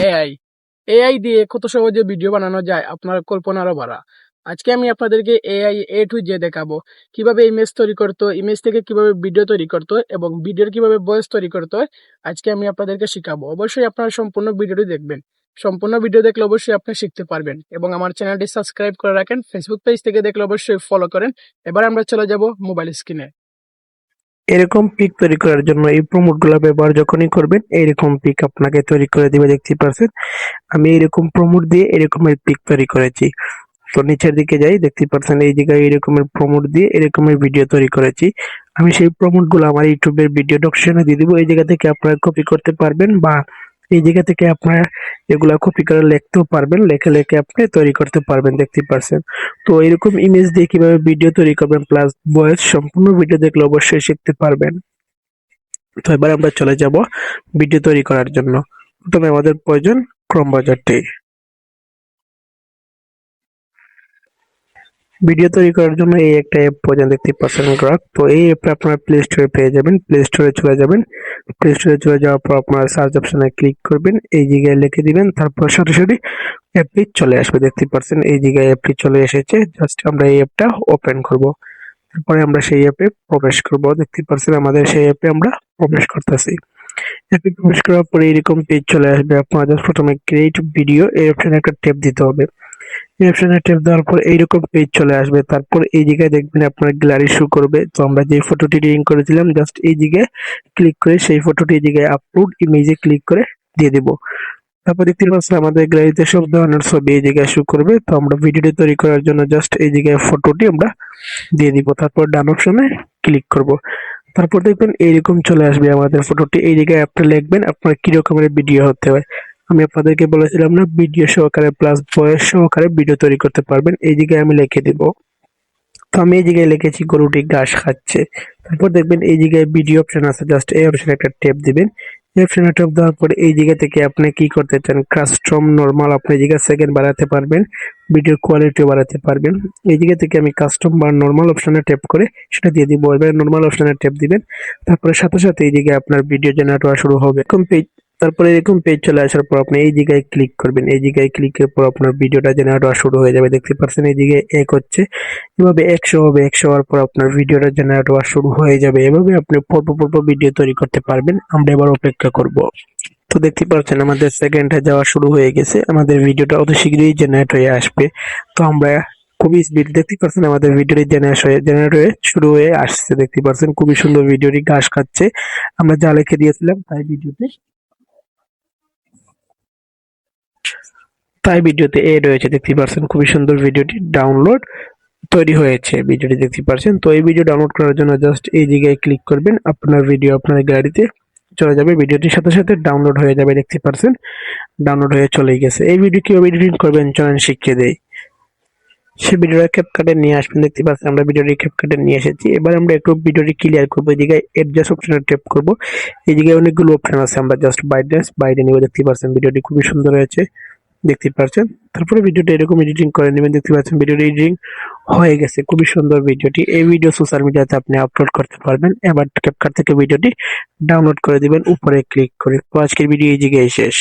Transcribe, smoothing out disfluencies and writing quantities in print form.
AI AI দিয়ে কত সহজে ভিডিও বানানো যায় আপনার কল্পনারও বাড়া। আজকে আমি আপনাদেরকে এআই এ টু জে দেখাবো কিভাবে ইমেজ তৈরি করতে হয়, ইমেজ থেকে কিভাবে ভিডিও তৈরি করতে হয় এবং ভিডিওর কিভাবে ভয়েস তৈরি করতে হয় আজকে আমি আপনাদেরকে শিখাবো। অবশ্যই আপনারা সম্পূর্ণ ভিডিওটি দেখবেন। সম্পূর্ণ ভিডিও দেখলে অবশ্যই আপনি শিখতে পারবেন এবং আমার চ্যানেলটি সাবস্ক্রাইব করে রাখেন। ফেসবুক পেজ থেকে দেখলে অবশ্যই ফলো করেন। এবার আমরা চলে যাব মোবাইল স্ক্রিনে। এরকম পিক তৈরি করার জন্য এই প্রমোটগুলো ব্যবহার যখনই করবেন এইরকম পিক আপনাকে তৈরি করে দিবে। দেখতে পাচ্ছেন আমি এরকম প্রমোট দিয়ে এরকমের পিক তৈরি করেছি। তো নিচের দিকে যাই, দেখতে পাচ্ছেন এই জায়গায় এরকমের প্রমোট দিয়ে এরকমের ভিডিও তৈরি করেছি। আমি সেই প্রমোটগুলো আমার ইউটিউবের ভিডিও ডেসক্রিপশনে দিয়ে দিব। এই জায়গা থেকে আপনারা কপি করতে পারবেন বা এই জায়গা থেকে আপনারা এগুলা কপি করে লিখতেও পারবেন, লেখে লেখে আপনি তৈরি করতে পারবেন। দেখতে পাচ্ছেন তো এরকম ইমেজ দিয়ে কিভাবে ভিডিও তৈরি করবেন প্লাস ভয়েস, সম্পূর্ণ ভিডিও দেখলে অবশ্যই শিখতে পারবেন। তো এবার আমরা চলে যাব ভিডিও তৈরি করার জন্য। প্রথমে আমাদের প্রয়োজন ক্রোম ব্রাউজারটি। ভিডিও তৈরি করার জন্য এই একটা অ্যাপ প্রয়োজন, দেখতে পাচ্ছেন গ্রাক। তো এই অ্যাপটা আপনারা প্লে স্টোরে পেয়ে যাবেন। প্লে স্টোরে চলে যাবেন। প্লে স্টোরে চলে যাওয়ার পর আপনারা সার্চ অপশনে ক্লিক করবেন, এই জায়গায় লিখে দিবেন, তারপর সরাসরি অ্যাপটি চলে আসবে। দেখতে পাচ্ছেন এই জায়গায় অ্যাপটি চলে এসেছে। জাস্ট আমরা এই অ্যাপটা ওপেন করব, তারপরে আমরা সেই অ্যাপে প্রবেশ করব। দেখতে পাচ্ছেন আমাদের সেই অ্যাপে আমরা প্রবেশ করতেছি। অ্যাপে প্রবেশ করার পরে এরকম পেজ চলে আসবে। আপনাদের প্রথমে ক্রিয়েট ভিডিও এই অপশনে একটা ট্যাপ দিতে হবে। এই অপশনে ট্যাপ দেওয়ার পর এইরকম পেজ চলে আসবে। তারপর এই জায়গায় দেখবেন আপনার গ্যালারি শো করবে। তো আমরা যে ফটোটি এডিটিং করেছিলাম জাস্ট এই জায়গায় ক্লিক করে সেই ফটোটি এই জায়গায় আপলোড ইমেজে ক্লিক করে দিয়ে দেব। তারপর দেখতে পাচ্ছেন আমাদের গ্যালারিতে সব ধরনের ছবি এই জায়গায় শো করবে। তো আমরা ভিডিওটি তৈরি করার জন্য জাস্ট এই জায়গায় ফটোটি আমরা দিয়ে দিব, তারপর ডান অপশনে ক্লিক করব। তারপর দেখবেন এইরকম চলে আসবে আমাদের ফটোটি। এই জায়গায় আপনি লিখবেন আপনার কি রকমের ভিডিও হতে হয়। আমি আপনাদেরকে বলেছিলাম না, ভিডিও সহকারে প্লাস ভয়েস সহকারে ভিডিও তৈরি করতে পারবেন। এই জায়গায় আমি লিখে দিব। তো আমি এই জায়গায় লিখেছি গরুটি ঘাস খাচ্ছে। তারপর দেখবেন এই জায়গায় ভিডিও অপশন আছে, জাস্ট এই অপশনে একটা ট্যাপ দিবেন। এই অপশনে ট্যাপ দেওয়ার পরে এই জায়গা থেকে আপনি কি করতে চান, কাস্টম, নরমাল, আপনি এই জায়গায় সেকেন্ড বাড়াতে পারবেন, ভিডিও কোয়ালিটিও বাড়াতে পারবেন। এই জায়গা থেকে আমি কাস্টম বা নরমাল অপশনে ট্যাপ করে সেটা দিয়ে দিব। এবার নরমাল অপশনে ট্যাপ দিবেন, তারপরে সাথে সাথে এই জায়গায় আপনার ভিডিও জেনারেট হওয়া শুরু হবে। তারপরে এরকম পেজ চলে আসার পর আপনি এই জায়গায় ক্লিক করবেন। এই জায়গায় ক্লিকের পর আপনার ভিডিওটা জেনারেট হওয়া শুরু হয়ে যাবে। দেখতে পাচ্ছেন এই জায়গায় এক হচ্ছে, এভাবে 100 হবে। 100 হওয়ার পর আপনার ভিডিওটা জেনারেট হওয়া শুরু হয়ে যাবে। এভাবে আপনি পরপর ভিডিও তৈরি করতে পারবেন। আমরা এবার অপেক্ষা করব। তো দেখতে পাচ্ছেন আমাদের সেকেন্ডে যাওয়া শুরু হয়ে গেছে। আমাদের ভিডিওটা অত শীঘ্রই জেনারেট হয়ে আসবে। তো আমরা খুবই স্পিড, দেখতে পাচ্ছেন আমাদের ভিডিওটি জেনারেট হয়ে শুরু হয়ে আসছে। দেখতে পাচ্ছেন খুবই সুন্দর ভিডিওটি ঘাস খাচ্ছে। আমরা যা লিখে দিয়েছিলাম তাই ভিডিওতে এড হয়েছে। দেখতে পাচ্ছেন খুবই সুন্দর ভিডিওটি ডাউনলোড তৈরি হয়েছে। ভিডিওটি দেখতে পাচ্ছেন। তো এই ভিডিও ডাউনলোড করার জন্য জাস্ট এই জায়গায় ক্লিক করবেন, আপনার ভিডিও আপনার গ্যালারিতে চলে যাবে। ভিডিওটির সাথে সাথে ডাউনলোড হয়ে যাবে। দেখতে পাচ্ছেন ডাউনলোড হয়ে চলে গেছে। এই ভিডিও কিভাবে এডিটিং করবেন চলেন শিখিয়ে দেই। সে ভিডিওটা ক্যাপকাটে নিয়ে আসবেন। দেখতে পাচ্ছেন আমরা ভিডিওটি ক্যাপকাটে নিয়ে এসেছি। এবার আমরা একটু ভিডিওটি ক্লিয়ার করবো। এই জায়গায় অ্যাডজাস্ট অপশনে ট্যাপ করবো। এই জায়গায় অনেকগুলো অপশন আছে, আমরা জাস্ট ব্রাইটনেস বাইরে নিব। দেখতে পাচ্ছেন ভিডিওটি খুবই সুন্দর হয়েছে, দেখতে পাচ্ছেন। তারপরে ভিডিওটা এরকম এডিটিং করে নেবেন। দেখতে পাচ্ছেন ভিডিওটি এডিটিং হয়ে গেছে, খুবই সুন্দর ভিডিওটি। এই ভিডিও সোশ্যাল মিডিয়াতে আপনি আপলোড করতে পারবেন। এবার ক্যাপকাট থেকে ভিডিওটি ডাউনলোড করে দিবেন উপরে ক্লিক করে। তো আজকের ভিডিও এই জায়গায় শেষ।